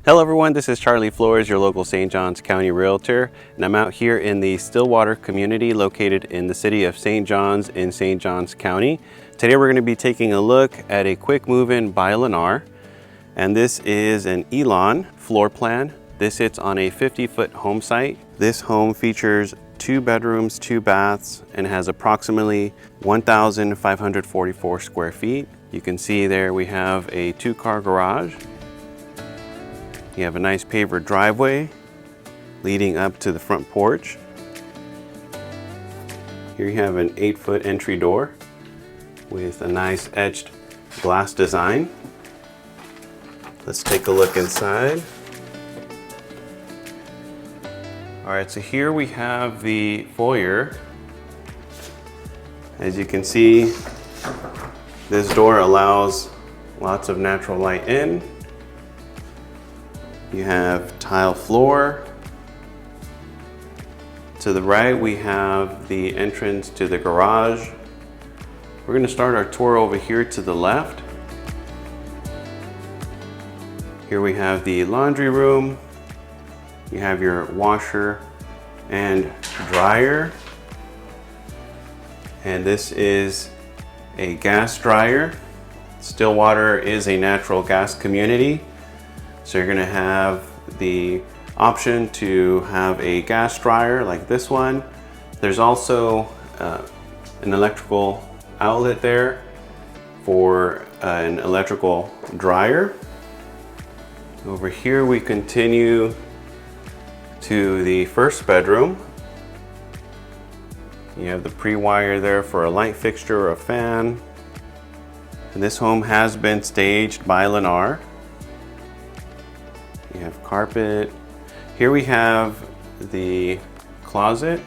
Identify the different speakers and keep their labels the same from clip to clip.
Speaker 1: Hello everyone, this is Charlie Flores, your local St. Johns County Realtor, and I'm out here in the Stillwater community located in the city of St. Johns in St. Johns County. Today we're going to be taking a look at a quick move-in by Lennar, and this is an Elan floor plan. This sits on a 50-foot home site. This home features 2 bedrooms, 2 baths, and has approximately 1,544 square feet. You can see there we have a 2-car garage. You have a nice paver driveway leading up to the front porch. Here you have an 8-foot entry door with a nice edged glass design. Let's take a look inside. All right, so here we have the foyer. As you can see, this door allows lots of natural light in. You have tile floor. To the right, we have the entrance to the garage. We're going to start our tour over here to the left. Here we have the laundry room. You have your washer and dryer. And this is a gas dryer. Stillwater is a natural gas community. So you're gonna have the option to have a gas dryer like this one. There's also an electrical outlet there for an electrical dryer. Over here we continue to the first bedroom. You have the pre-wire there for a light fixture or a fan. And this home has been staged by Lennar. You have carpet. Here we have the closet.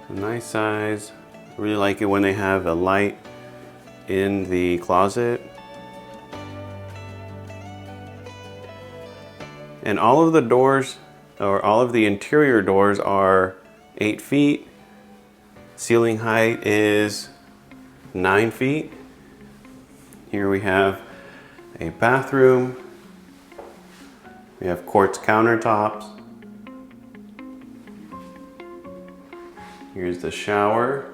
Speaker 1: A nice size. I really like it when they have a light in the closet. And all of the doors, or all of the interior doors, are 8 feet. Ceiling height is 9 feet. Here we have a bathroom. We have quartz countertops. Here's the shower.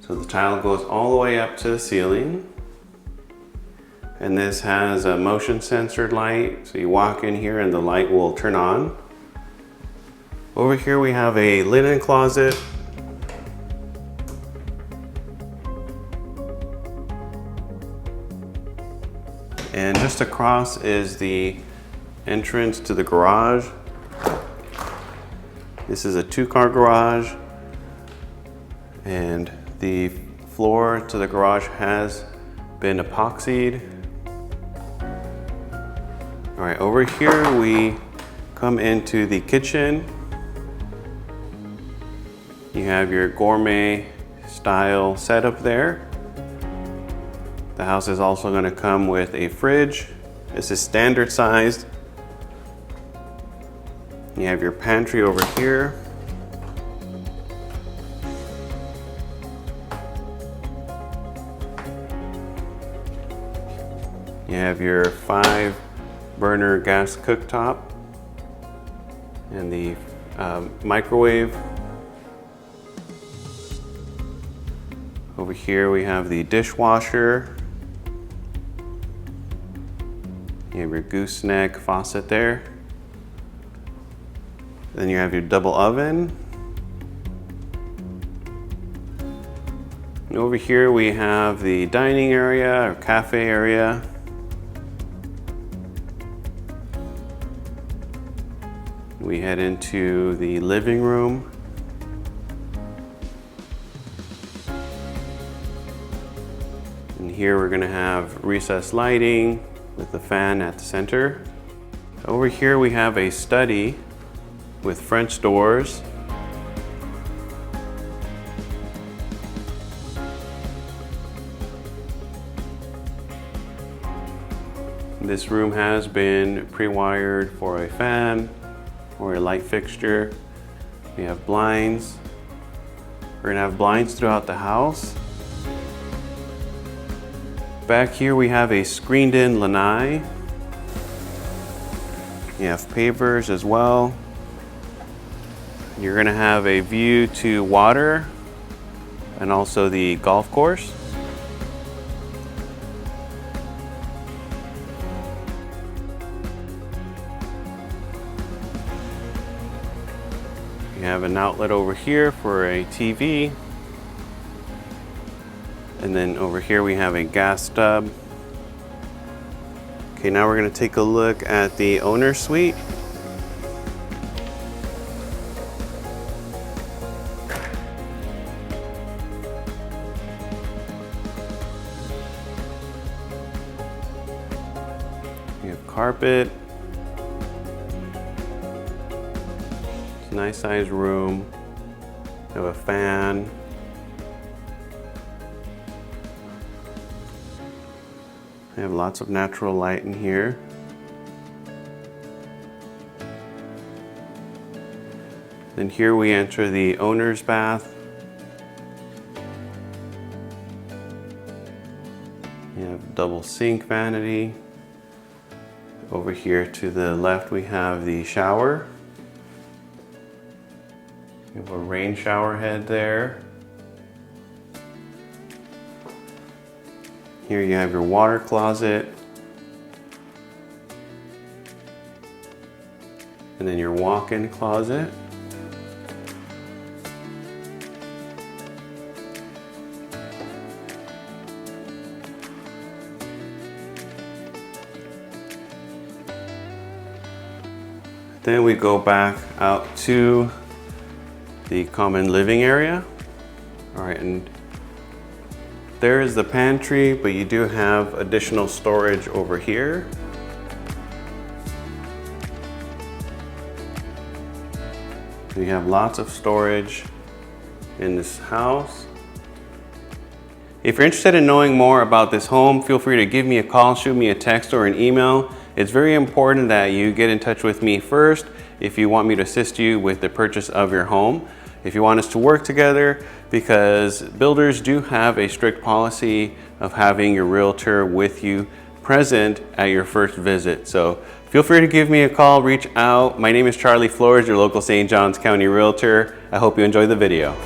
Speaker 1: So the tile goes all the way up to the ceiling. And this has a motion censored light. So you walk in here and the light will turn on. Over here we have a linen closet. And just across is the entrance to the garage. This is a 2-car garage, and the floor to the garage has been epoxied. All right, over here we come into the kitchen. You have your gourmet style setup there. The house is also going to come with a fridge. This is standard sized. You have your pantry over here. You have your 5-burner gas cooktop and the microwave. Over here we have the dishwasher. You have your gooseneck faucet there. Then you have your double oven. And over here we have the dining area or cafe area. We head into the living room. And here we're going to have recessed lighting with the fan at the center. Over here we have a study with French doors. This room has been pre-wired for a fan or a light fixture. We have blinds. We're gonna have blinds throughout the house. Back here we have a screened-in lanai. You have pavers as well. You're gonna have a view to water and also the golf course. You have an outlet over here for a TV. And then over here we have a gas stub. Okay, now we're gonna take a look at the owner's suite. You have carpet. It's a nice sized room. You have a fan. I have lots of natural light in here. Then here we enter the owner's bath. You have double sink vanity. Over here to the left we have the shower. You have a rain shower head there. Here you have your water closet. And then your walk-in closet. Then we go back out to the common living area. All right, and there is the pantry, but you do have additional storage over here. You have lots of storage in this house. If you're interested in knowing more about this home, feel free to give me a call, shoot me a text or an email. It's very important that you get in touch with me first if you want me to assist you with the purchase of your home. If you want us to work together, because builders do have a strict policy of having your realtor with you present at your first visit. So feel free to give me a call, reach out. My name is Charlie Flores, your local St. Johns County realtor. I hope you enjoy the video.